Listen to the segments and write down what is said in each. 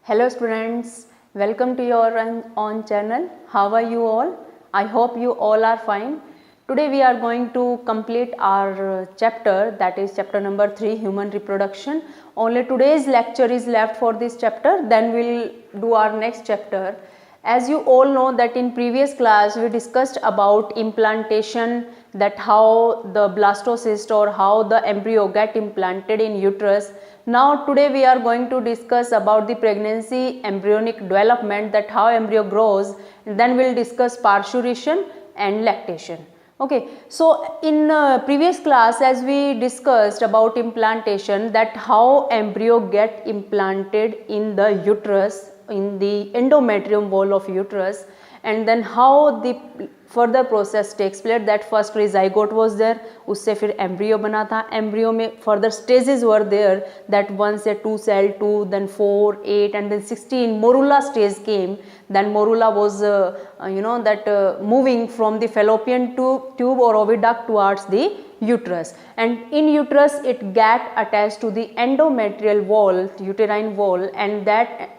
Hello students, welcome to your own channel. How are you all? I hope you all are fine. Today we are going to complete our chapter, that is chapter number 3, human reproduction. Only today's lecture is left for this chapter, then we'll do our next chapter. As you all know that in previous class we discussed about implantation, that how the blastocyst or how the embryo get implanted in uterus. Now today we are going to discuss about the pregnancy embryonic development, that how embryo grows, and then we'll discuss parturition and lactation. Okay, so in previous class as we discussed about implantation, that how embryo get implanted in the uterus, in the endometrium wall of uterus, and then how the further process takes place, that first zygote was there, उससे फिर embryo बना था, embryo में further stages were there, that 1 से 2 cell, 2, then 4, 8 and then 16 morula stage came. Then morula was moving from the fallopian tube or oviduct towards the uterus, and in uterus it get attached to the endometrial wall, uterine wall, and that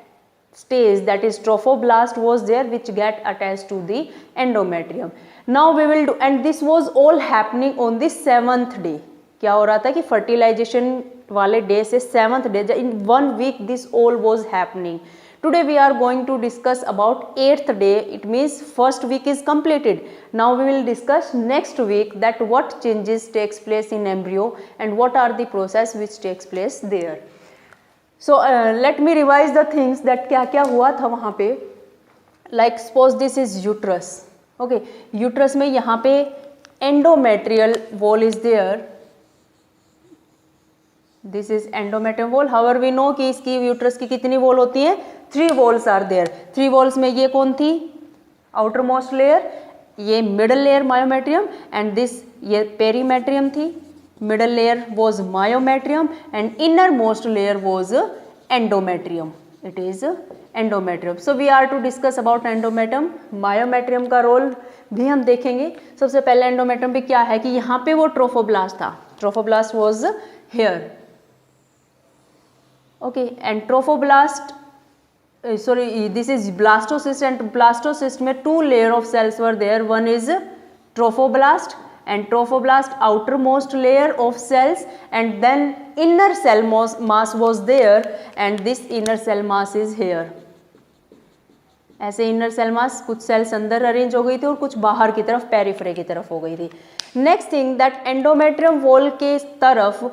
stage, that is trophoblast, was there which get attached to the endometrium. Now we will do, and this was all happening on the 7th day. क्या हो रहा था कि fertilization वाले day से 7th day, in 1 week this all was happening. Today we are going to discuss about 8th day, it means first week is completed. Now we will discuss next week that what changes takes place in embryo and what are the process which takes place there. So let me revise the things that क्या क्या हुआ था वहाँ पे. Like suppose this is uterus. Okay, uterus में यहाँ पे endometrial wall is there. This is endometrial wall. However we know कि इसकी uterus की कितनी wall होती है? 3 walls are there. 3 walls में ये कौन थी? outermost layer, ये middle layer myometrium, and this ये perimetrium थी. Middle layer was myometrium and innermost layer was endometrium. It is endometrium. So we are to discuss about endometrium. myometrium का role भी हम देखेंगे. सबसे पहले endometrium पे क्या है कि यहाँ पे वो trophoblast था. Trophoblast was here. Okay, and trophoblast, this is blastocyst, and blastocyst में 2 layer of cells were there. One is trophoblast, and trophoblast outermost layer of cells, and then inner cell mass was there, and this inner cell mass is here. ऐसे inner cell mass कुछ cells अंदर arrange हो गई थी और कुछ बाहर की तरफ periphery की तरफ हो गई थी. Next thing that endometrium wall के तरफ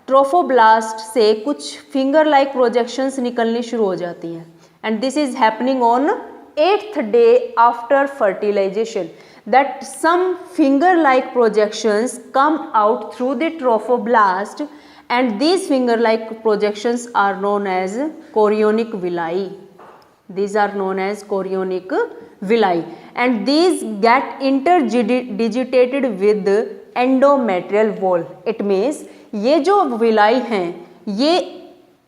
trophoblast से कुछ finger like projections निकलनी शुरू हो जाती हैं, and this is happening on 8th day after fertilization. That some finger-like projections come out through the trophoblast, and these finger-like projections are known as chorionic villi. These are known as chorionic villi, and these get interdigitated with the endometrial wall. It means ये जो villi हैं ये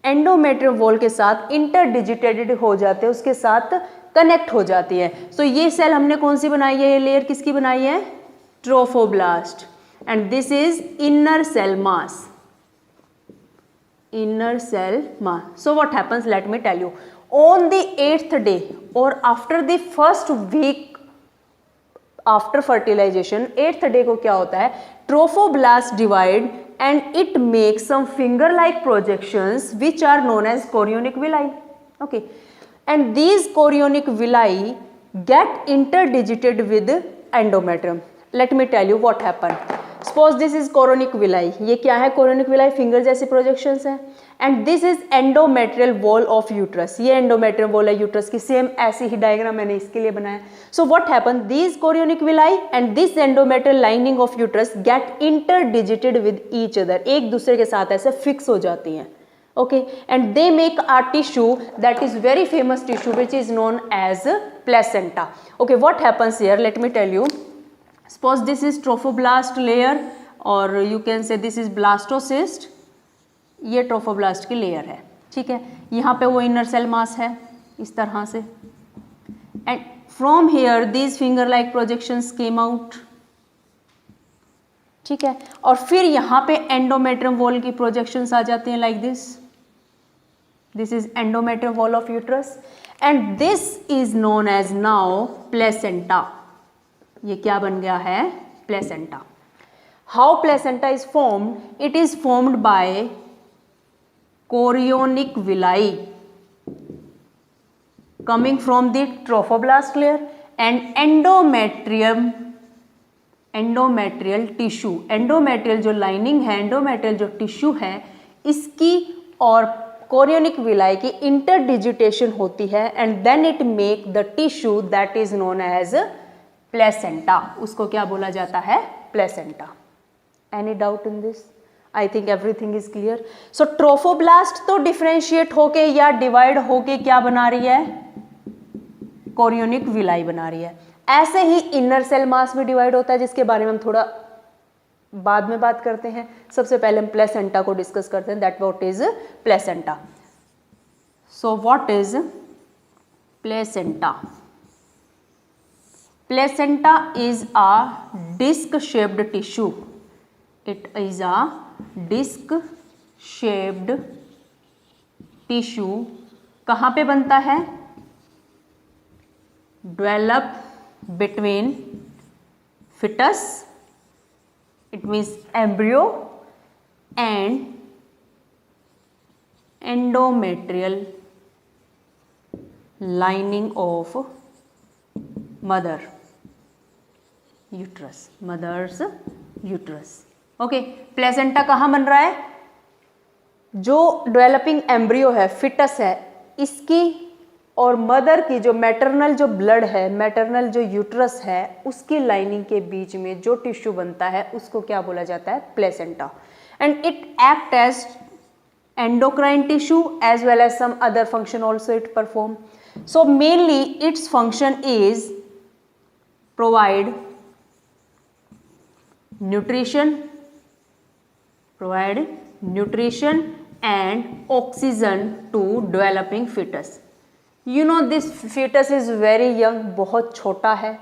endometrial wall के साथ interdigitated हो जाते हैं, उसके साथ कनेक्ट हो जाती है. सो ये सेल हमने कौन सी बनाई है, ये लेयर किसकी बनाई है? Trophoblast, and this is inner cell mass. Inner cell mass. So what happens, let me tell you. On the 8th day और after the first week after fertilization, 8th day को क्या होता है? Trophoblast divide and it makes some finger like projections which are known as chorionic villi. Okay, and these chorionic villi get interdigited with endometrium. Let me tell you what happened. Suppose this is chorionic villi. ये क्या है? chorionic villi finger जैसी projections है, and this is endometrial wall of uterus. ये endometrial wall है uterus की, same ऐसी ही diagram मैंने इसके लिए बनाया. So what happened? These chorionic villi and this endometrial lining of uterus get interdigited with each other. एक दूसरे के साथ ऐसे fix हो जाती हैं. Okay, and they make a tissue that is very famous tissue which is known as placenta. Okay, what happens here? Let me tell you. Suppose this is trophoblast layer, or you can say this is blastocyst. ये trophoblast की layer है, ठीक है. यहाँ पे वो inner cell mass है इस तरह से, and from here these finger like projections came out, ठीक है. और फिर यहाँ पे endometrium wall की projections आ जाती हैं like this. This is endometrial wall of uterus and this is known as now placenta. ये क्या बन गया है? Placenta. How placenta is formed? It is formed by chorionic villi coming from the trophoblast layer and endometrial tissue. Endometrial जो lining है, endometrial जो tissue है, इसकी और chorionic villi की interdigitation होती है and then it make the tissue that is known as placenta. उसको क्या बोला जाता है? Placenta. Any doubt in this? I think everything is clear. So trophoblast तो differentiate होके या divide होके क्या बना रही है? Chorionic villi बना रही है. ऐसे ही inner cell mass में divide होता है जिसके बारे में हम थोड़ा बाद में बात करते हैं. सबसे पहले हम प्लेसेंटा को डिस्कस करते हैं. That what is placenta. So what is placenta? Placenta is a disc shaped tissue. It is a disc shaped tissue. कहाँ पे बनता है? Develop between fetus, it means embryo, and endometrial lining of mother uterus. mother's uterus. Okay, placenta कहाँ बन रहा है? जो developing embryo है, फिटस है, इसकी और मदर की जो मैटरनल जो ब्लड है, मैटरनल जो यूट्रस है, उसकी लाइनिंग के बीच में जो टिश्यू बनता है उसको क्या बोला जाता है? Placenta. And it act as endocrine tissue as well as some other function also it perform. So mainly its function is provide nutrition and oxygen to developing fetus. You know this fetus is very young, बहुत छोटा है,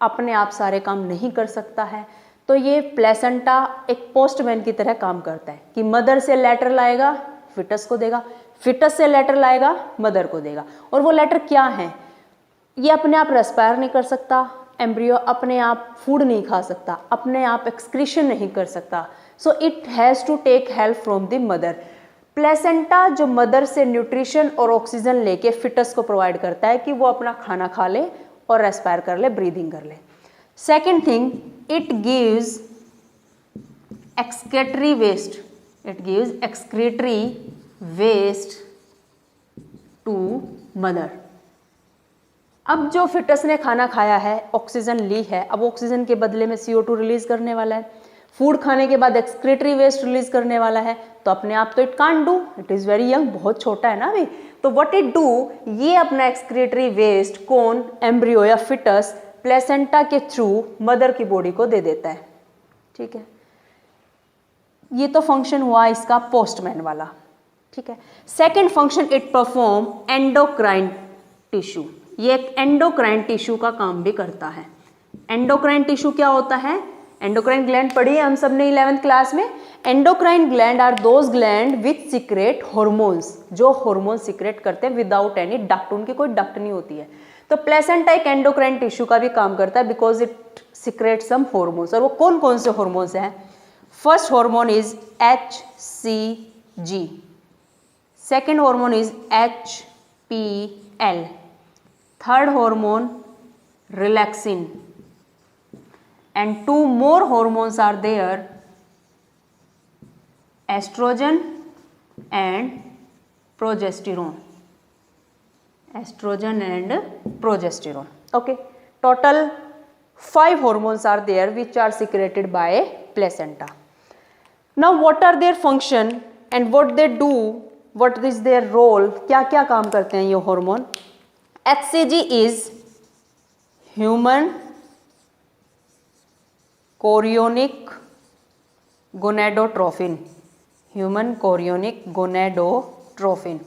अपने आप सारे काम नहीं कर सकता है. तो ये प्लेसेंटा एक पोस्टमैन की तरह काम करता है कि मदर से लेटर लाएगा, फिटस को देगा, फिटस से लेटर लाएगा, मदर को देगा. और वो लेटर क्या है? ये अपने आप रेस्पायर नहीं कर सकता, एम्ब्रियो अपने आप फूड नहीं खा सकता, अपने आप एक्सक्रीशन नहीं कर सकता. So it has to take help from the mother. Placenta जो मदर से न्यूट्रिशन और ऑक्सीजन लेके फिटस को प्रोवाइड करता है कि वो अपना खाना खा ले और रेस्पायर कर ले, ब्रीदिंग कर ले. Second thing, it gives excretory waste. It gives excretory waste to mother. अब जो फिटस ने खाना खाया है, ऑक्सीजन ली है, अब ऑक्सीजन के बदले में CO2 रिलीज करने वाला है. फूड खाने के बाद एक्सक्रीटरी वेस्ट रिलीज करने वाला है. तो अपने आप तो it can't do, it is very young, बहुत छोटा है ना अभी. तो व्हाट इट डू, ये अपना एक्सक्रीटरी वेस्ट कौन? एम्ब्रियो या फिटस प्लेसेंटा के थ्रू मदर की बॉडी को दे देता है. ठीक है, ये तो फंक्शन हुआ इसका पोस्टमैन वाला. ठीक है. Second function it perform endocrine tissue. ये एक एंडोक्राइन टिश्यू का काम भी करता है. एंडोक्राइन टिश्यू क्या होता है? एंडोक्राइन ग्लैंड पढ़ी है हम सब ने 11th क्लास में. Endocrine gland are those gland which secrete hormones, जो हॉर्मोन सिक्रेट करते हैं विदाउट एनी डक्ट. उनकी कोई डक्ट नहीं होती है. तो प्लेसेंटा एक एंडोक्राइन टिश्यू का भी काम करता है because it secrete some hormones. और वो कौन कौन से हॉर्मोन्स हैं? First hormone is HCG, second hormone is HPL, third hormone relaxin, and two more hormones are there, estrogen and progesterone. Estrogen and progesterone. Okay, total 5 hormones are there which are secreted by placenta. Now what are their function and what they do, what is their role? क्या क्या काम करते हैं ये hormone? HCG is human chorionic gonadotrophin. Human chorionic gonadotrophin.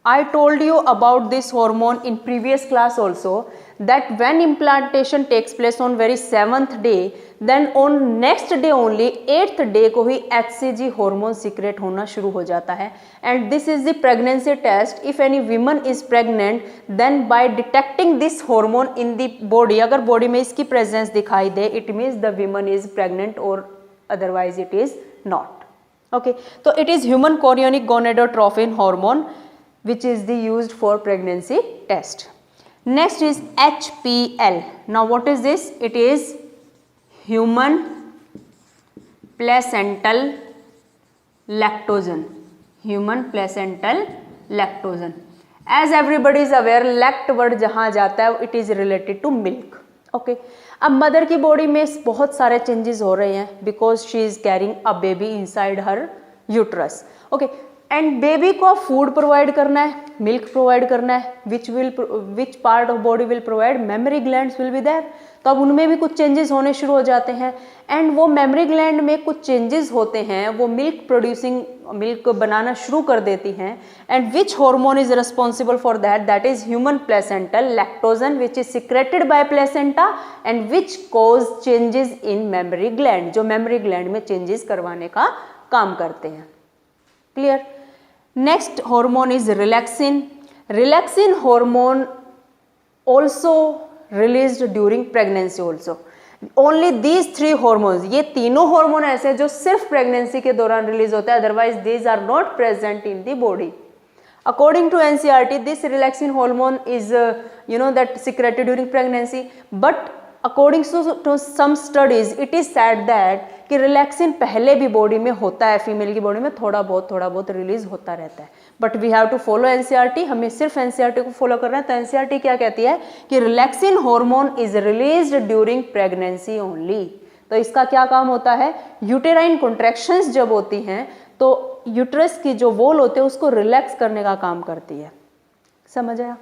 I told you about this hormone in previous class also, that when implantation takes place on very 7th day, then on next day only 8th day को ही HCG hormone secrete होना शुरू हो जाता है. And this is the pregnancy test. If any woman is pregnant, then by detecting this hormone in the body, अगर body में इसकी presence दिखाई दे, it means the woman is pregnant or otherwise it is not. Okay, so it is human chorionic gonadotropin hormone which is the used for pregnancy test. Next is HPL. Now what is this? It is human placental lactogen. Human placental lactogen. As everybody is aware, lect word जहाँ जाता है it is related to milk. Okay. अब mother की body में बहुत सारे changes हो रहे हैं because she is carrying a baby inside her uterus. Okay, and baby को फूड प्रोवाइड करना है, मिल्क प्रोवाइड करना है, which part of body will provide, mammary glands will be there. तो अब उनमें भी कुछ चेंजेस होने शुरू हो जाते हैं. एंड वो मेमोरी ग्लैंड में कुछ चेंजेस होते हैं, वो मिल्क बनाना शुरू कर देती हैं. And which hormone is responsible for that? That is human placental lactogen which is secreted by placenta and which cause changes in memory gland, जो मेमोरी ग्लैंड में चेंजेस करवाने का काम करते हैं. Clear? Next hormone is relaxin. Relaxin hormone also released during pregnancy also. Only these three hormones, ये तीनों hormone ऐसे हैं जो सिर्फ प्रेगनेंसी के दौरान रिलीज होता है, otherwise these are not present in the body. According to NCERT, this relaxin hormone is that secreted during pregnancy, but according to some studies it is said that कि relaxin पहले भी body में होता है, female की body में थोड़ा बहुत रिलीज होता रहता है. But we have to follow NCERT, हमें सिर्फ एनसीईआरटी को फॉलो करना है. तो एनसीईआरटी क्या कहती है कि relaxin hormone is released during pregnancy only. तो इसका क्या काम होता है? यूटेराइन कॉन्ट्रैक्शंस जब होती हैं तो यूट्रस की जो वॉल होते हैं उसको रिलैक्स करने का काम करती है. समझ आया?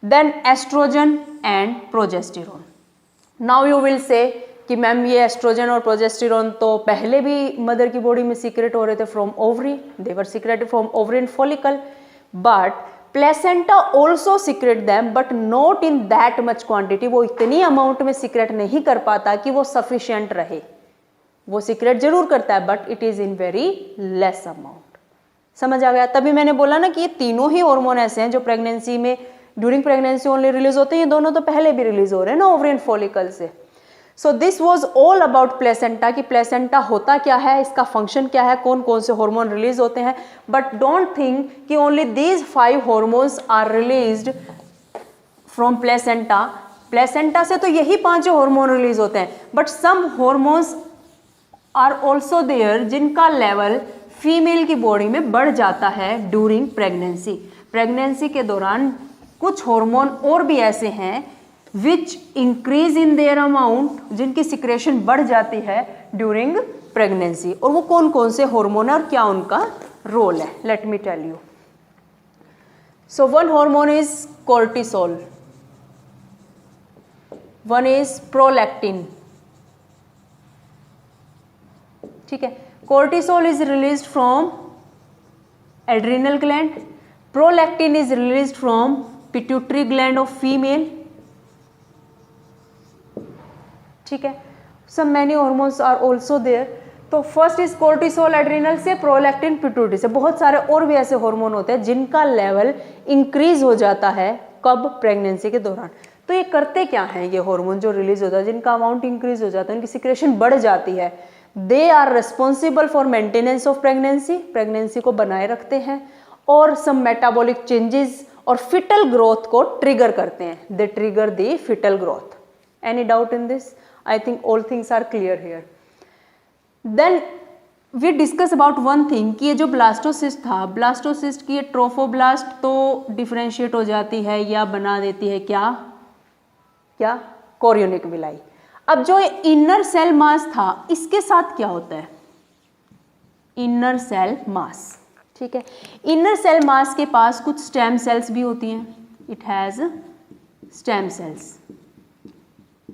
Then estrogen and progesterone. Now you will say कि मैम ये एस्ट्रोजन और प्रोजेस्टेरोन तो पहले भी मदर की बॉडी में सीक्रेट हो रहे थे from ovary, they were secreted from ovary and follicle, but placenta also secret them but not in that much quantity. वो इतनी अमाउंट में सीक्रेट नहीं कर पाता कि वो सफिशिएंट रहे. वो सीक्रेट जरूर करता है but it is in very less amount. समझ आ गया? तभी मैंने बोला ना कि ये तीनों ही हार्मोन ऐसे हैं जो प्रेगनेंसी में ड्यूरिंग प्रेगनेंसी ओनली रिलीज होते हैं. ये दोनों तो पहले भी रिलीज हो रहे हैं ना ओवरी एंड फॉलिकल से. So this was all about placenta कि प्लेसेंटा होता क्या है, इसका फंक्शन क्या है, कौन कौन से हार्मोन रिलीज होते हैं. बट डोंट थिंक कि only these 5 hormones are released from placenta. Placenta से तो यही 5 हार्मोन रिलीज होते हैं, but some hormones are also there जिनका लेवल फीमेल की बॉडी में बढ़ जाता है ड्यूरिंग प्रेगनेंसी. प्रेगनेंसी के दौरान कुछ हार्मोन और भी ऐसे हैं which increase in their amount, जिनकी सिक्रेशन बढ़ जाती है ड्यूरिंग प्रेगनेंसी. और वो कौन कौन से हार्मोन है और क्या उनका रोल है? Let me tell you. So one hormone is cortisol, one is prolactin. ठीक है, cortisol is released from adrenal gland, prolactin is released from pituitary gland of female. ठीक है, some many hormones are also there. तो first is cortisol adrenal से, prolactin pituitary से. बहुत सारे और भी ऐसे हार्मोन होते हैं जिनका लेवल इंक्रीज हो जाता है कब? प्रेगनेंसी के दौरान. तो ये करते क्या हैं ये हार्मोन जो रिलीज होता है, जिनका अमाउंट इंक्रीज हो जाता है, उनकी सिक्रेशन बढ़ जाती है. They are responsible for maintenance of pregnancy, pregnancy को बनाए रखते हैं, और सम मेटाबॉलिक चेंजेस और फिटल ग्रोथ को ट्रिगर करते हैं. They trigger the fetal growth. Any doubt in this? I think all things are clear here. Then we discuss about one thing कि ये जो ब्लास्टोसिस्ट था, ब्लास्टोसिस्ट की ये ट्रोफोब्लास्ट तो डिफरेंशिएट हो जाती है या बना देती है क्या कोरियोनिक विलाई. अब जो इनर सेल मास था इसके साथ क्या होता है? Inner cell mass. ठीक है, इनर सेल मास के पास कुछ स्टेम सेल्स भी होती हैं. It has stem cells.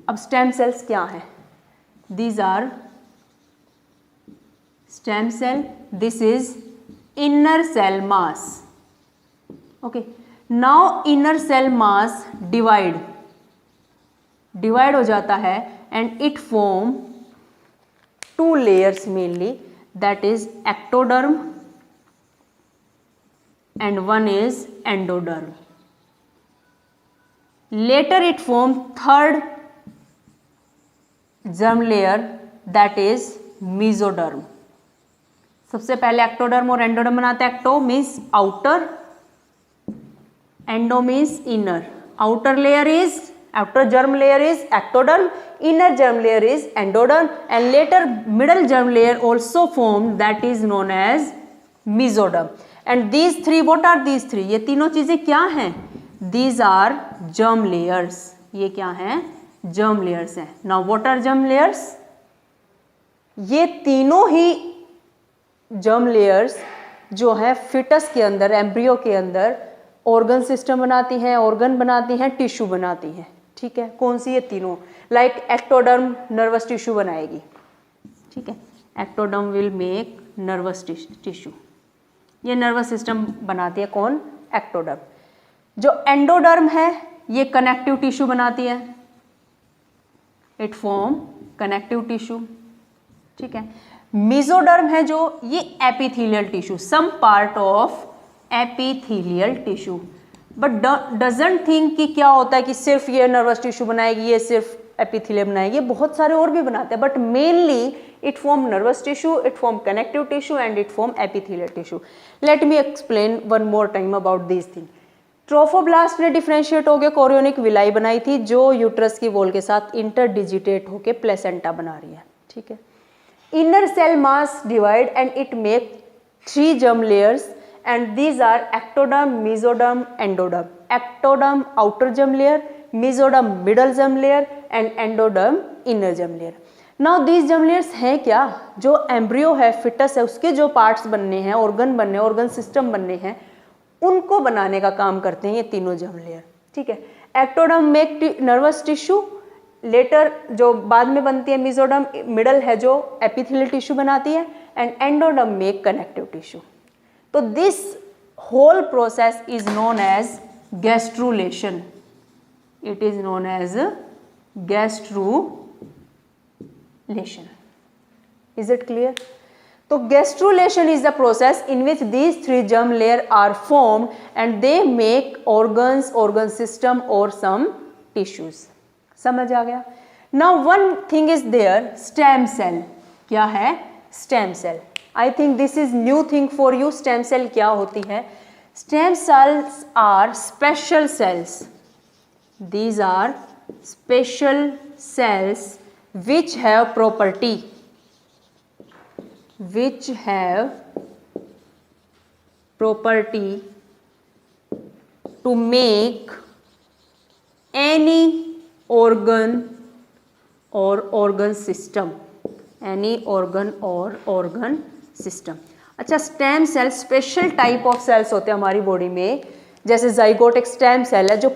अब स्टेम सेल्स क्या है? These are stem cell. This is inner cell mass. Okay, now inner cell mass divide हो जाता है and it form 2 layers mainly, that is ectoderm and one is endoderm. Later it forms 3rd germ layer, that is mesoderm. सबसे पहले ectoderm और endoderm बनाते हैं. Ecto means outer, endo means inner. Outer layer is outer germ layer is ectoderm, inner germ layer is endoderm, and later middle germ layer also formed, that is known as mesoderm. And these three, what are these three? ये तीनों चीजें क्या हैं? These are germ layers. ये क्या हैं? germ layers हैं. Now what are germ layers? ये तीनों ही germ layers जो है फिटस के अंदर, एम्ब्रियो के अंदर ऑर्गन सिस्टम बनाती हैं, ऑर्गन बनाती हैं, टिश्यू बनाती हैं. ठीक है, कौन सी? ये तीनों. लाइक एक्टोडर्म नर्वस टिश्यू बनाएगी. ठीक है, ectoderm will make nervous tissue. ये नर्वस सिस्टम बनाती है. कौन? एक्टोडर्म. जो एंडोडर्म है ये कनेक्टिव टिश्यू बनाती है. It form connective tissue. ठीक है. मेसोडर्म है जो, ये epithelial tissue, some part of epithelial tissue. But doesn't think कि क्या होता है कि सिर्फ ये नर्वस टिश्यू बनाएगी, ये सिर्फ एपिथेलियम बनाएगी. बहुत सारे और भी बनाते हैं, but mainly it form nervous tissue, it form connective tissue and it form epithelial tissue. Let me explain one more time about this thing. Trophoblast ने डिफरेंशिएट होकर कोरियोनिक विलाई बनाई थी जो यूट्रस की वॉल के साथ इंटरडिजिटेट होकर प्लेसेंटा बना रही है. ठीक है. Inner cell mass divide and it make 3 germ layers and these are ectoderm, mesoderm, endoderm. Ectoderm outer germ layer, mesoderm middle germ layer and endoderm inner germ layer. Now these germ layers हैं क्या? जो embryo है, foetus है, उसके जो parts बनने हैं, organ बनने, ऑर्गन सिस्टम बनने हैं, उनको बनाने का काम करते हैं ये तीनों germ layer. ठीक है. Ectoderm make nervous tissue, later जो बाद में बनती है मेसोडर्म, मिडल है जो एपिथेलियल टिश्यू बनाती है, and endoderm make connective tissue. तो this whole process is known as gastrulation. It is known as gastrulation. Is it clear? तो gastrulation is the process in which these 3 germ layer are formed and they make organs, organ system और some tissues. समझ आ गया? Now one thing is there, stem cell. क्या है? Stem cell. I think this is new thing for you. Stem cell क्या होती है? Stem cells are special cells. These are special cells which have property, which have property to make any organ or organ system, any organ or organ system. अच्छा, stem cell special type of cells होते हैं हमारी body में. जैसे zygotic stem cell है जो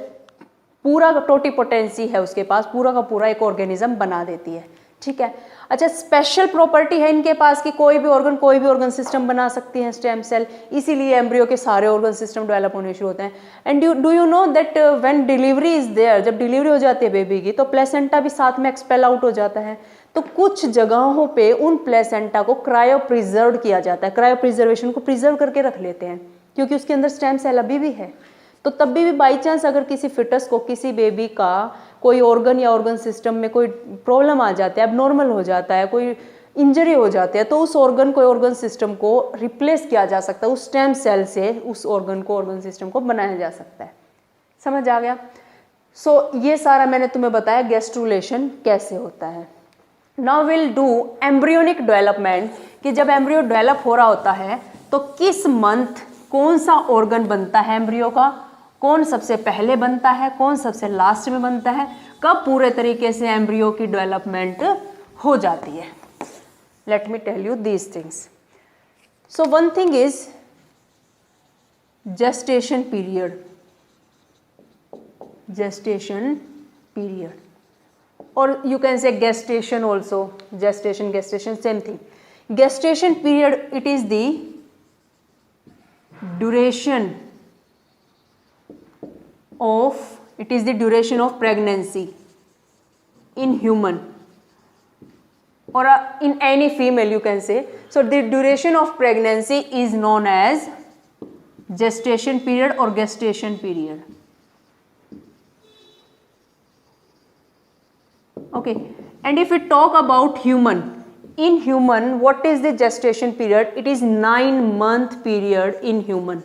पूरा totipotency है उसके पास, पूरा का पूरा एक ऑर्गेनिज्म बना देती है. ठीक है. अच्छा, स्पेशल प्रॉपर्टी है इनके पास कि कोई भी ऑर्गन सिस्टम बना सकती है स्टेम सेल. इसीलिए एम्ब्रियो के सारे ऑर्गन सिस्टम डेवलप होने शुरू होते हैं. And do you know that when delivery is there, जब डिलीवरी हो जाती है बेबी की, तो प्लेसेंटा भी साथ में एक्सपेल आउट हो जाता है. तो कुछ जगहों पे उन प्लेसेंटा को क्रायो प्रिजर्व किया जाता है. क्रायो प्रिजर्वेशन को प्रिजर्व करके रख लेते हैं क्योंकि उसके अंदर स्टेम सेल अभी भी है. तो तब भी बाई चांस अगर किसी फिटस को, किसी बेबी का कोई ऑर्गन या ऑर्गन सिस्टम में कोई प्रॉब्लम आ जाता है, एबनॉर्मल हो जाता है, कोई इंजरी हो जाती है, तो उस ऑर्गन को, ऑर्गन सिस्टम को रिप्लेस किया जा सकता है. उस स्टेम सेल से उस ऑर्गन को, ऑर्गन सिस्टम को बनाया जा सकता है. समझ आ गया? सो ये सारा मैंने तुम्हें बताया गैस्ट्रुलेशन कैसे होता है. Now will do embryonic development, कि जब एम्ब्रियो डेवलप हो रहा होता है तो किस मंथ कौन सा ऑर्गन बनता है एम्ब्रियो का, कौन सबसे पहले बनता है, कौन सबसे लास्ट में बनता है, कब पूरे तरीके से एम्ब्रियो की डेवलपमेंट हो जाती है. Let me tell you these things. So one thing is gestation period. Gestation period, or you can say gestation also. Gestation, same thing. Gestation period, it is the duration of it is the duration of pregnancy in human or in any female you can say. So the duration of pregnancy is known as gestation period or gestation period. Okay, and if we talk about human, in human what is the gestation period? It is 9-month period in human.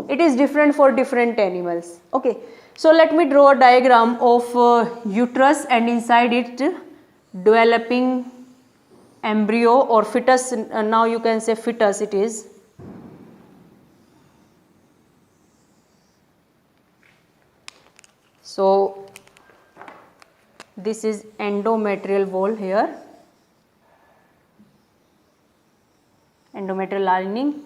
It is different for different animals. Okay, so let me draw a diagram of uterus and inside it developing embryo or fetus. Now you can say fetus it is. So this is endometrial wall here, endometrial lining.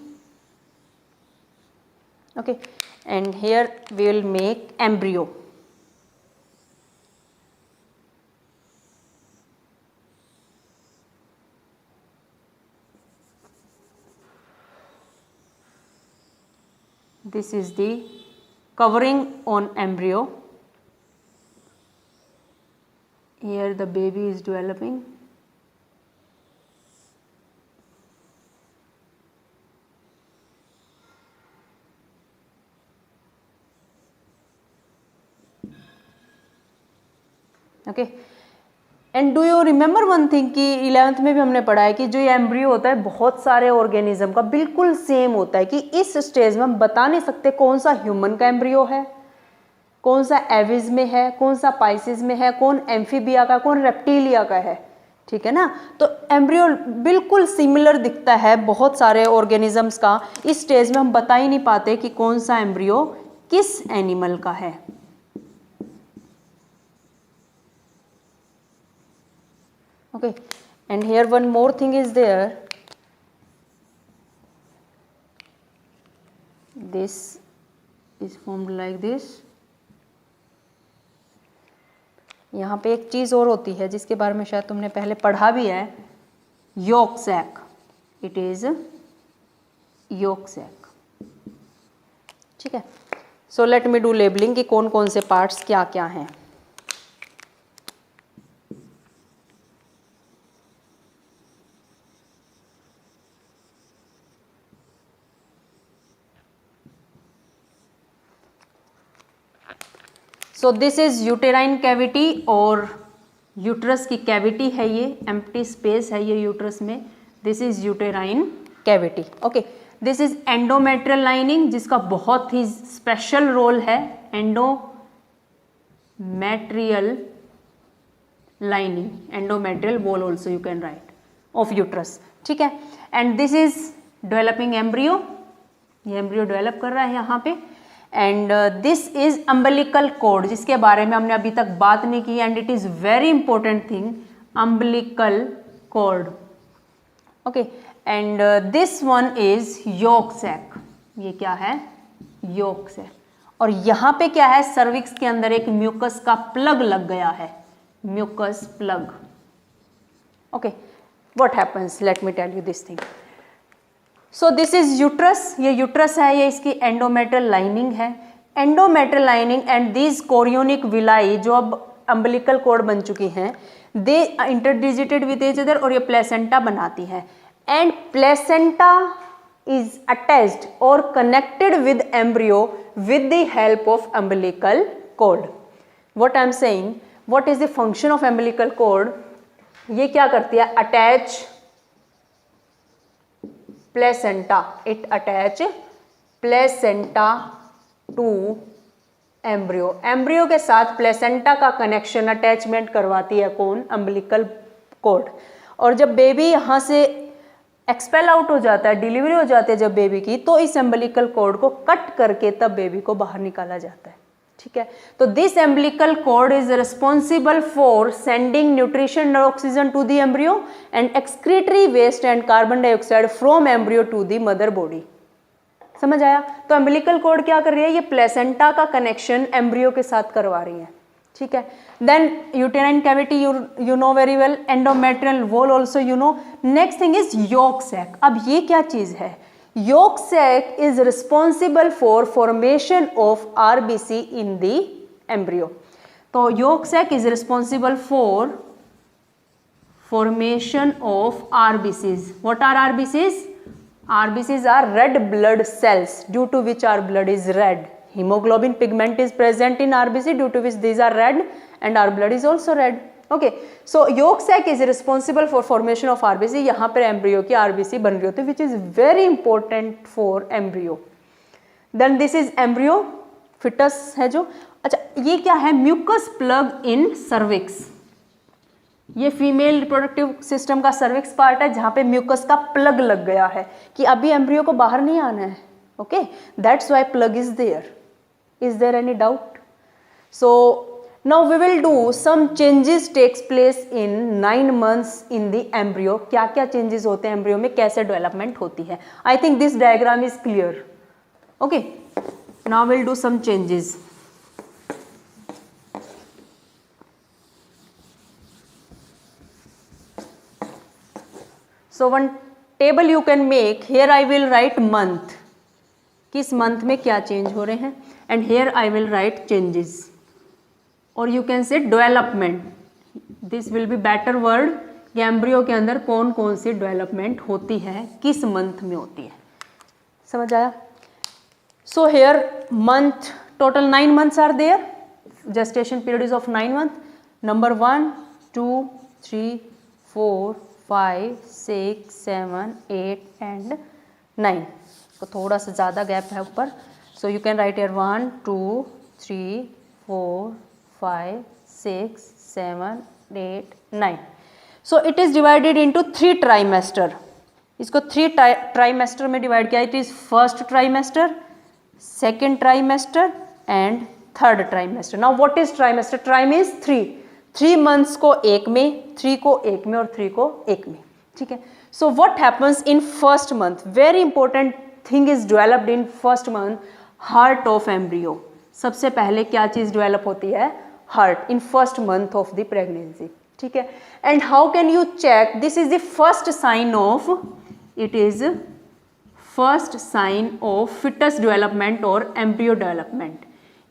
Okay, and here we will make embryo. This is the covering on embryo. Here the baby is developing. Okay, and do you remember one thing कि 11th में भी हमने पढ़ा है कि जो ये embryo होता है बहुत सारे ऑर्गेनिज्म का बिल्कुल सेम होता है, कि इस स्टेज में हम बता नहीं सकते कौन सा ह्यूमन का एम्ब्रियो है, कौन सा एविज में है, कौन सा पाइसिस में है, कौन एम्फीबिया का, कौन रेप्टिलिया का है. ठीक है ना. तो एम्ब्रियो बिल्कुल सिमिलर दिखता है बहुत सारे ऑर्गेनिजम्स का. इस स्टेज में हम बता ही नहीं पाते कि कौन सा एम्ब्रियो किस एनिमल का है. Okay, and here one more thing is there. This is formed like this. यहाँ पे एक चीज़ और होती है जिसके बारे में शायद तुमने पहले पढ़ा भी है, yolk sac. It is yolk sac. ठीक है. So let me do labeling कि कौन कौन से parts क्या क्या हैं. So this is uterine cavity और यूट्रस की कैविटी है, ये एम्प्टी स्पेस है ये यूट्रस में. This is uterine cavity. Okay, this is endometrial lining जिसका बहुत ही स्पेशल रोल है. Endometrial lining, endometrial wall also you can write of uterus. ठीक है. And this is developing embryo, ये एम्ब्रियो डेवलप कर रहा है यहाँ पे. And this is umbilical cord जिसके बारे में हमने अभी तक बात नहीं की. And it is very important thing, umbilical cord. Okay, and this one is yolk sac. ये क्या है? Yolk sac. और यहाँ पे क्या है? सर्विक्स के अंदर एक म्यूकस का प्लग लग गया है, mucus plug. Okay, what happens, let me tell you this thing. So this is uterus, ये यूट्रस है, ये इसकी एंडोमेट्रियल लाइनिंग है. Endometrial lining and these chorionic villi जो अब अम्बिलिकल कॉर्ड बन चुकी हैं, they interdigitated with each other और ये प्लेसेंटा बनाती है. एंड प्लेसेंटा इज अटैच्ड और connected with embryo with the help of umbilical cord. What I am saying, what is the function of umbilical cord? ये क्या करती है? Attach placenta, it attach placenta to embryo. Embryo के साथ placenta का connection, attachment करवाती है कौन? Umbilical cord. और जब बेबी यहाँ से एक्सपेल आउट हो जाता है, डिलीवरी हो जाती है जब बेबी की, तो इस अम्बिलिकल कॉर्ड को कट करके तब बेबी को बाहर निकाला जाता है. ठीक है. तो this umbilical cord is responsible for sending nutrition and oxygen to the embryo and excretory waste and carbon dioxide from embryo to the mother body. समझ आया? तो अम्बिलिकल कॉर्ड क्या कर रही है? ये प्लेसेंटा का कनेक्शन एम्ब्रियो के साथ करवा रही है. ठीक है. Then uterine cavity you know very well, endometrial wall also you know. Next thing is yolk sac. अब ये क्या चीज है? yolk sac is responsible for formation of RBC in the embryo. तो yolk sac is responsible for formation of RBCs. What are RBCs? RBCs are red blood cells due to which our blood is red. Hemoglobin pigment is present in RBC due to which these are red and our blood is also red. Okay, so yolk sac is responsible for formation of RBC. यहाँ पर embryo की RBC बन रही होती है, which is very important for embryo. Then this is embryo, fetus है जो. अच्छा, ये क्या है? Mucus plug in cervix. ये फीमेल रिप्रोडक्टिव सिस्टम का सर्विक्स पार्ट है जहाँ पे म्यूकस का प्लग लग गया है कि अभी एम्ब्रियो को बाहर नहीं आना है. Okay, that's why plug is there. Is there any doubt? So now we will do some changes takes place in 9 months in the embryo. क्या क्या चेंजेस होते हैं एम्ब्रियो में, कैसे डेवलपमेंट होती है. I think this diagram is clear. Okay, now will do some changes. So one table you can make. Here I will write month. किस month में क्या चेंज हो रहे हैं, and here I will write changes. और you can say development. This will be better word. कि embryo के अंदर कौन कौन सी डेवलपमेंट होती है, किस मंथ में होती है. समझ आया? So here month, total 9 months are there. Gestation period is of 9 months. Number 1, 2, 3, 4, 5, 6, 7, 8 and 9. तो थोड़ा सा ज़्यादा गैप है ऊपर. So you can write here 1, 2, 3, 4, 5, 6, 7, 8, 9. So it is divided into 3 trimester. इसको 3 ट्राइमेस्टर में डिवाइड किया. It is first trimester, second trimester and third trimester. Now what is trimester? Trim is 3 months को एक में, 3 को एक में और 3 को एक में. ठीक है. So what happens in first month? Very important thing is developed in first month. Heart of embryo. सबसे पहले क्या चीज डेवलप होती है? Heart in first month of the pregnancy. ठीक है. And how can you check? This is the first sign of, it is first sign of foetus development और embryo development.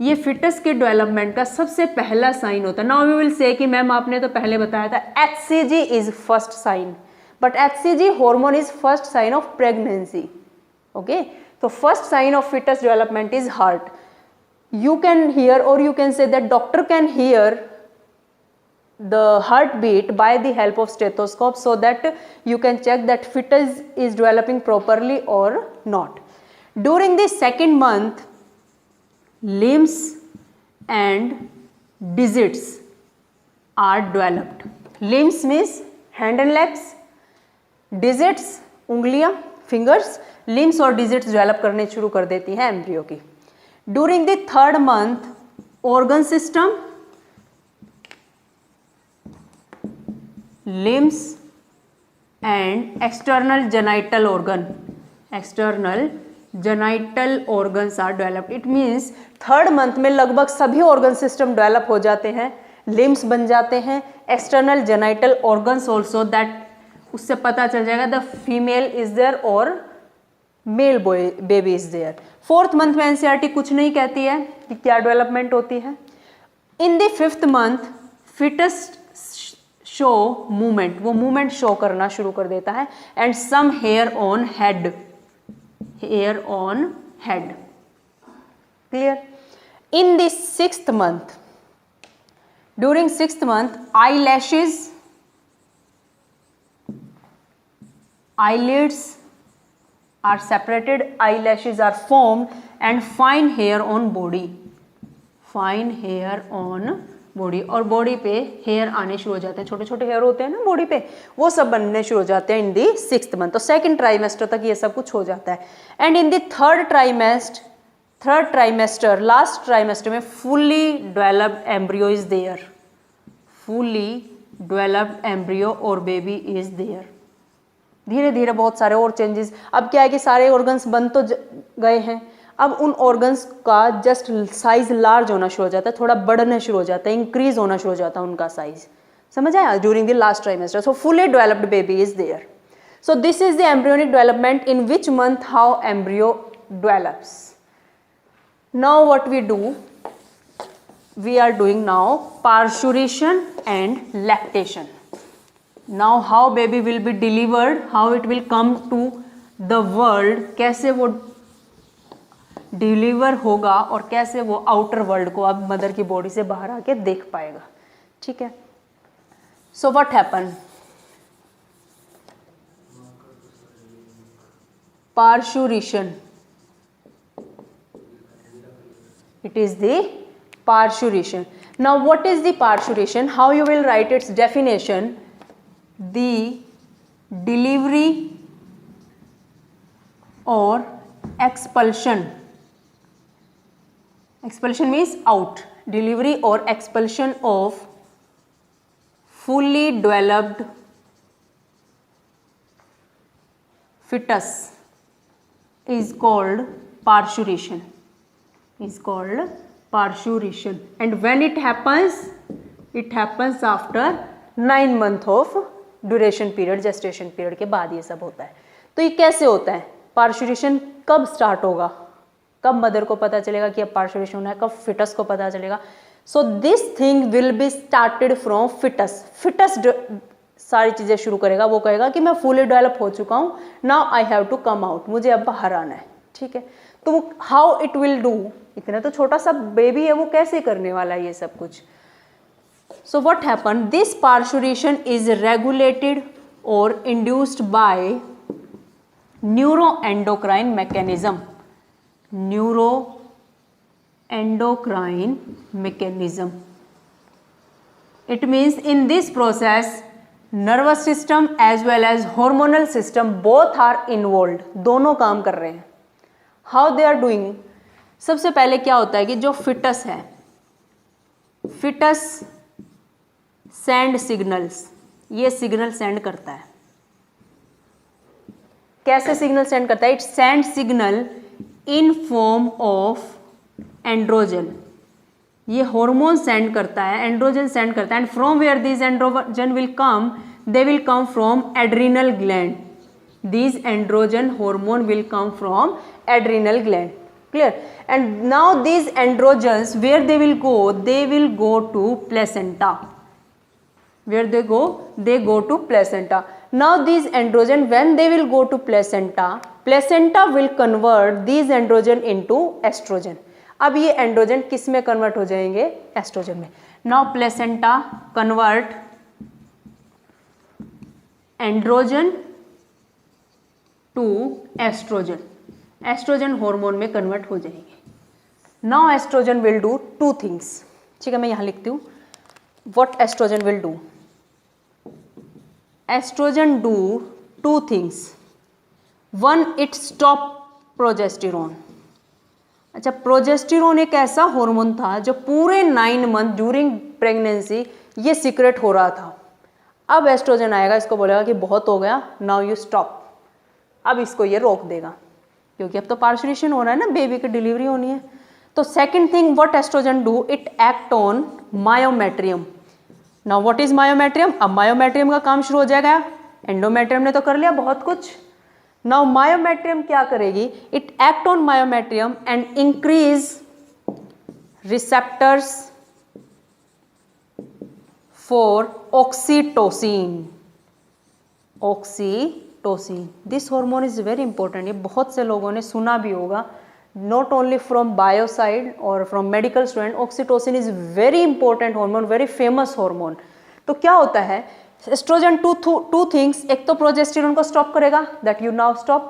ये फिटस के डेवलपमेंट का सबसे पहला साइन होता है. नाउ वी विल से कि मैम आपने तो पहले बताया था HCG is first sign, but HCG hormone is first sign of pregnancy. Okay, तो first sign of foetus development is heart. You can hear और you can say that doctor can hear the heartbeat by the help of stethoscope so that you can check that fetus is developing properly or not. During the second month, limbs and digits are developed. Limbs means hand and legs, digits उंगलियां, fingers, limbs और digits develop करने शुरू कर देती हैं embryo की. During the third month, organ system, limbs and external genital organ, external genital organs are developed. It means third month में लगभग सभी organ system develop हो जाते हैं, limbs बन जाते हैं, external genital organs also, that उससे पता चल जाएगा the female is there और male baby is there. Fourth month में NCERT कुछ नहीं कहती है कि क्या डेवलपमेंट होती है. In the fifth month foetus show movement, वो मूवमेंट शो करना शुरू कर देता है. And some hair on head, hair on head. Clear? In the sixth month, during sixth month, eyelashes, eyelids are separated, eyelashes are formed and fine hair on body, fine hair on body. और body पे hair आने शुरू हो जाते हैं, छोटे छोटे hair होते हैं ना बॉडी पे, वो सब बनने शुरू हो जाते हैं इन दी सिक्स्थ मंथ. तो सेकंड ट्राइमेस्टर तक ये सब कुछ हो जाता है. And in the third trimester, last trimester में fully developed embryo is there, fully developed embryo और बेबी इज देयर. धीरे धीरे बहुत सारे और चेंजेस. अब क्या है कि सारे ऑर्गन्स बन तो गए हैं, अब उन ऑर्गन्स का जस्ट साइज लार्ज होना शुरू हो जाता है, थोड़ा बढ़ना शुरू हो जाता है, इंक्रीज होना शुरू हो जाता है उनका साइज. समझ आया? During the last trimester. So fully developed baby is there. So this is the embryonic development, in which month how embryo develops. Now what we do, we are doing now parturition and lactation. Now how baby will be delivered, how it will come to the world, कैसे वो deliver होगा और कैसे वो outer world को अब mother की body से बाहर आके देख पाएगा. ठीक है. So what happen, parturition, it is the parturition. Now what is the parturition, how you will write its definition? The delivery or expulsion, expulsion means out, delivery or expulsion of fully developed fetus is called parturition, is called parturition. And when it happens after 9 months of duration period, gestation period के बाद ये सब होता है. तो ये कैसे होता है, पार्चुरेशन कब स्टार्ट होगा, कब मदर को पता चलेगा कि अब पार्चुरेशन होना है, कब फिटस को पता चलेगा. So this thing will be started from foetus. Foetus सारी चीज़ें शुरू करेगा, वो कहेगा कि मैं फुली डेवलप हो चुका हूँ, now I have to come out, मुझे अब बाहर आना है. ठीक है. तो हाउ इट विल डू, इतना तो छोटा सा बेबी है, वो कैसे करने वाला है ये सब कुछ. So what happened, this parturition is regulated or induced by neuroendocrine mechanism, neuroendocrine mechanism. It means in this process nervous system as well as hormonal system both are involved, दोनों काम कर रहे हैं. How they are doing, सबसे पहले क्या होता है कि जो फिटस है, फिटस सेंड सिग्नल्स, ये सिग्नल सेंड करता है. कैसे सिग्नल सेंड करता है, it send signal in form of androgen, ये हार्मोन सेंड करता है, एंड्रोजन सेंड करता है. And from where this androgen will come, they will come from adrenal gland, this androgen hormone will come from adrenal gland. Clear? And now these androgens, where they will go? They will go to placenta. Where they go? They go to placenta. Now these androgen, when they will go to placenta, placenta will convert these androgen into estrogen. अब ये androgen किस में convert हो जाएंगे, oestrogen में. Now placenta convert androgen to oestrogen, oestrogen hormone में convert हो जाएंगे. Now oestrogen will do 2 things. ठीक है, मैं यहाँ लिखती हूँ what oestrogen will do. Oestrogen do 2 things. 1, it stop progesterone. अच्छा, प्रोजेस्टेरोन एक ऐसा हार्मोन था जो पूरे 9 मंथ ड्यूरिंग प्रेगनेंसी ये सीक्रेट हो रहा था. अब एस्ट्रोजन आएगा, इसको बोलेगा कि बहुत हो गया, नाउ यू स्टॉप. अब इसको ये रोक देगा, क्योंकि अब तो पार्चुरेशन हो रहा है ना, बेबी की डिलीवरी होनी है. तो second thing what oestrogen do, it act on myometrium. Now what is myometrium, अब मायोमेट्रियम का काम शुरू हो जाएगा. एंडोमेट्रियम ने तो कर लिया बहुत कुछ. नाउ मायोमेट्रियम क्या करेगी, it act on myometrium and increase receptors for oxytocin. Oxytocin, this hormone is very important. ये बहुत से लोगों ने सुना भी होगा, not only from bio side or from medical student. oxytocin is very important hormone, very famous hormone. तो क्या होता है, एस्ट्रोजन two things, एक तो प्रोजेस्टेरोन को स्टॉप करेगा, that you now stop.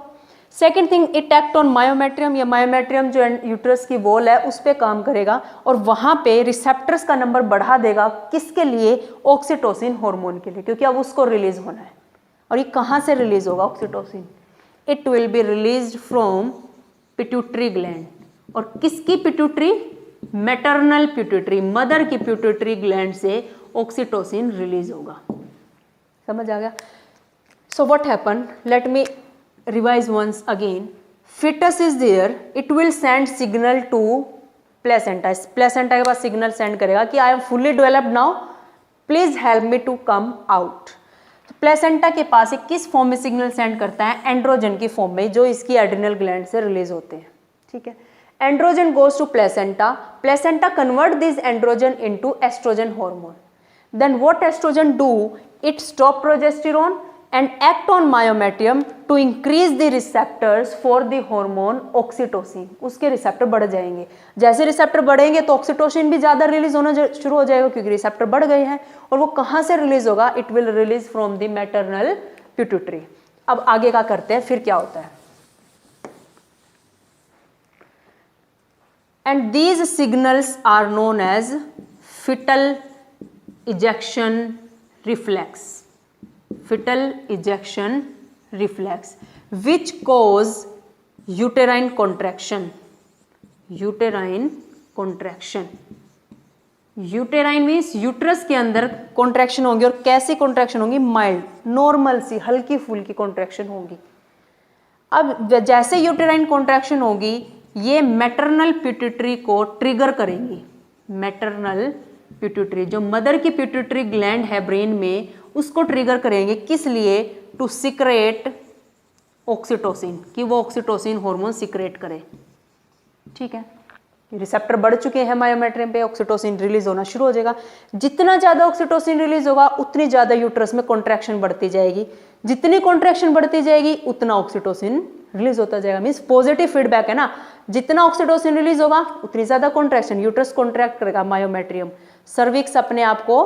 Second thing, it act on myometrium, या myometrium जो यूट्रस की वॉल है उस पर काम करेगा और वहाँ पे रिसेप्टर्स का नंबर बढ़ा देगा. किसके लिए, ऑक्सीटोसिन हार्मोन के लिए, क्योंकि अब उसको रिलीज होना है. और ये कहाँ से रिलीज होगा oxytocin, it will be release from pituitary gland. और किसकी पिट्यूटरी, मैटरनल पिट्यूटरी, मदर की पिट्यूटरी ग्लैंड से ऑक्सीटोसिन रिलीज होगा. समझ आ गया. So what happen, let me revise once again. Foetus is there, it will send signal to placenta. Placenta के पास सिग्नल सेंड करेगा कि I am fully developed now, please help me to come out. Placenta के पास एक किस form में signal send करता है? एंड्रोजन की फॉर्म में, जो इसकी एड्रिनल ग्लैंड से रिलीज होते हैं। ठीक है, androgen goes to placenta, placenta convert this androgen into oestrogen hormone. Then what oestrogen do? It stop progesterone and act on myometrium to increase the receptors for the hormone oxytocin। उसके receptor बढ़ जाएंगे। जैसे receptor बढ़ेंगे तो oxytocin भी ज़्यादा release होना शुरू हो जाएगा, क्योंकि रिसेप्टर बढ़ गए हैं। और वो कहाँ से रिलीज होगा? It will release from the maternal pituitary. अब आगे का करते हैं, फिर क्या होता है। And these signals are known as foetal ejection reflex, fetal ejection reflex, which cause uterine contraction। uterine contraction, uterine means uterus के अंदर कॉन्ट्रैक्शन होंगी। और कैसी कॉन्ट्रैक्शन होंगी? माइल्ड, नॉर्मल सी, हल्की फुल्की कॉन्ट्रैक्शन होगी। अब जैसे यूटेराइन कॉन्ट्रैक्शन होगी, ये मैटरनल पिट्यूटरी को ट्रिगर करेंगी। मैटरनल पिट्यूटरी, जो मदर की पिट्यूटरी ग्लैंड है ब्रेन में, उसको ट्रिगर करेंगे। किस लिए? टू सिक्रेट ऑक्सीटोसिन, कि वो ऑक्सीटोसिन हार्मोन सिक्रेट करे। ठीक है, रिसेप्टर बढ़ चुके हैं मायोमेट्रियम पे, ऑक्सीटोसिन रिलीज होना शुरू हो जाएगा। जितना ज़्यादा ऑक्सीटोसिन रिलीज होगा, उतनी ज़्यादा यूट्रस में कॉन्ट्रैक्शन बढ़ती जाएगी। जितनी कॉन्ट्रैक्शन बढ़ती जाएगी, उतना ऑक्सीटोसिन रिलीज होता जाएगा। मीन्स पॉजिटिव फीडबैक है ना, जितना ऑक्सीटोसिन रिलीज होगा उतनी ज़्यादा कॉन्ट्रैक्शन, यूट्रस कॉन्ट्रैक्ट करेगा मायोमेट्रियम, सर्विक्स अपने आप को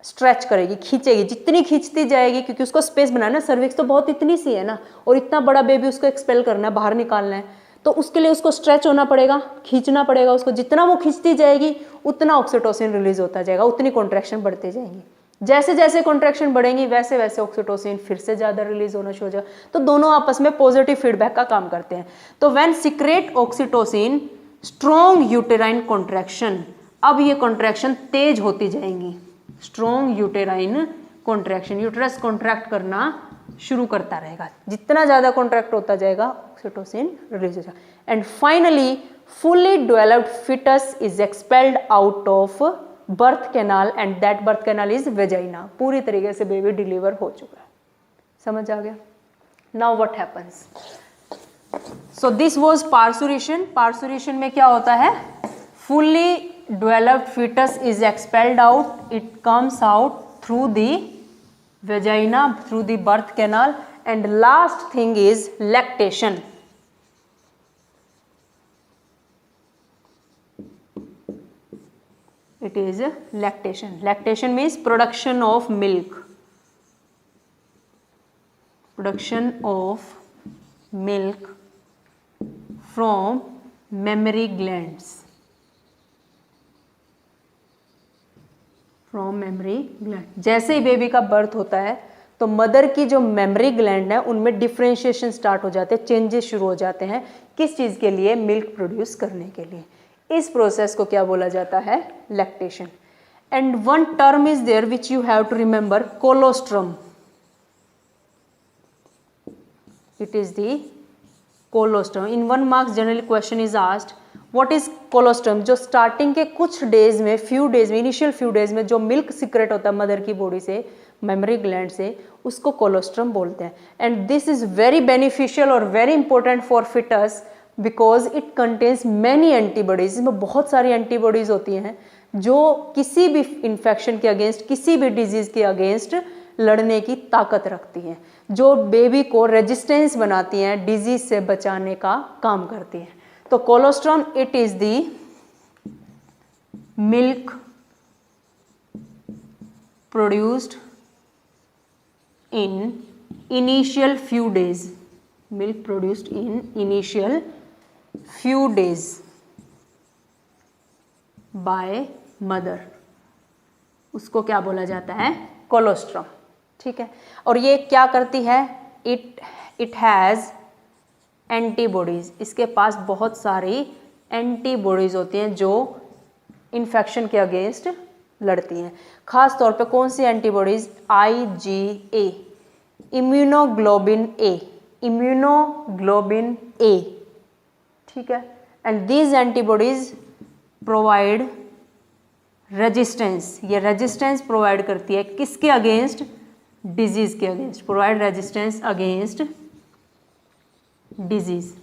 स्ट्रेच करेगी, खींचेगी। जितनी खींचती जाएगी, क्योंकि उसको स्पेस बनाना, सर्विक्स तो बहुत इतनी सी है ना, और इतना बड़ा बेबी उसको एक्सपेल करना है, बाहर निकालना है, तो उसके लिए उसको स्ट्रेच होना पड़ेगा, खींचना पड़ेगा उसको। जितना वो खींचती जाएगी, उतना ऑक्सीटोसिन रिलीज होता जाएगा, उतनी कॉन्ट्रैक्शन बढ़ती जाएगी। जैसे जैसे कॉन्ट्रैक्शन बढ़ेंगी, वैसे वैसे ऑक्सीटोसिन फिर से ज़्यादा रिलीज होना शुरू हो जाएगा। तो दोनों आपस में पॉजिटिव फीडबैक का काम करते हैं। तो when secrete oxytocin, strong uterine contraction, अब ये कॉन्ट्रैक्शन तेज होती जाएंगी। Strong uterine contraction, uterus contract करना शुरू करता रहेगा। जितना ज़्यादा कॉन्ट्रैक्ट होता जाएगा, ऑक्सीटोसिन रिलीज हो जाएगा। And finally fully developed foetus is expelled out of birth canal, and that birth canal is vagina. पूरी तरीके से बेबी डिलीवर हो चुका है। समझ आ गया? Now what happens? So this was parturition. Parturition में क्या होता है? Fully developed fetus is expelled out, it comes out through the vagina, through the birth canal, and last thing is lactation. It is lactation. Lactation means production of milk. Production of milk from mammary glands. From mammary gland. जैसे ही baby का birth होता है, तो mother की जो mammary gland है, उनमें differentiation start हो जाते हैं, चेंजेस शुरू हो जाते हैं। किस चीज़ के लिए? मिल्क प्रोड्यूस करने के लिए। इस प्रोसेस को क्या बोला जाता है? Lactation. And one term is there which you have to remember, colostrum. It is the colostrum. In 1 marks generally question is asked, what is colostrum? जो स्टार्टिंग के कुछ डेज में, फ्यू डेज में, इनिशियल फ्यू डेज में जो milk secret होता है mother की बॉडी से, मेमरी ग्लैंड से, उसको कोलोस्ट्रम बोलते हैं। And this is very beneficial और very important for fetus, because it contains many antibodies. इसमें बहुत सारी एंटीबॉडीज होती हैं जो किसी भी इन्फेक्शन के अगेंस्ट, किसी भी डिजीज के अगेंस्ट लड़ने की ताकत रखती हैं, जो बेबी को रेजिस्टेंस बनाती हैं, डिजीज से बचाने का काम करती हैं। तो colostrum, it is the milk produced in initial few days, milk produced in initial few days by mother, उसको क्या बोला जाता है? कोलोस्ट्रम। ठीक है, और ये क्या करती है? It has antibodies. इसके पास बहुत सारी एंटीबॉडीज होती हैं जो इन्फेक्शन के अगेंस्ट लड़ती हैं। खास तौर पे कौन सी एंटीबॉडीज? IgA, इम्यूनोग्लोबिन ए, इम्यूनोग्लोबिन ए। ठीक है, and these antibodies provide resistance. ये रेजिस्टेंस प्रोवाइड करती है किसके अगेंस्ट? डिजीज के against, provide resistance against disease.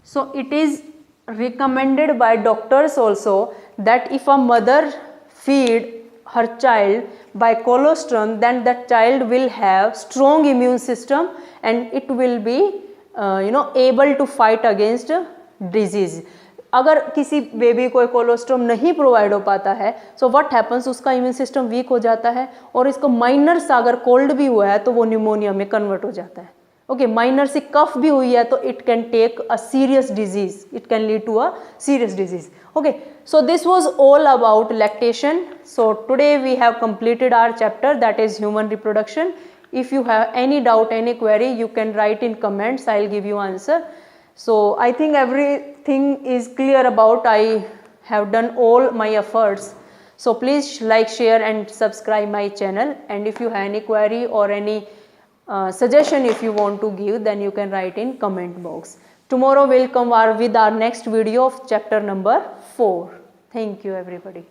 So it is recommended by doctors also that if a mother feed her child by colostrum, then that child will have strong immune system and it will be able to fight against disease. अगर किसी baby को colostrum नहीं provide हो पाता है, so what happens, उसका immune system weak हो जाता है और इसको माइनर सा अगर कोल्ड भी हुआ है तो वो न्यूमोनिया में कन्वर्ट हो जाता है. ओके, माइनर सी कफ भी हुई है तो it can take a serious disease, it can lead to a serious disease. Okay, so this was all about lactation. So today we have completed our chapter, that is human reproduction. If you have any doubt, any query, you can write in comments, I'll give you answer. So I think everything is clear about, I have done all my efforts. So please like, share and subscribe my channel, and if you have any query or any suggestion if you want to give, then you can write in comment box. Tomorrow we'll come with our next video of chapter number 4. Thank you everybody.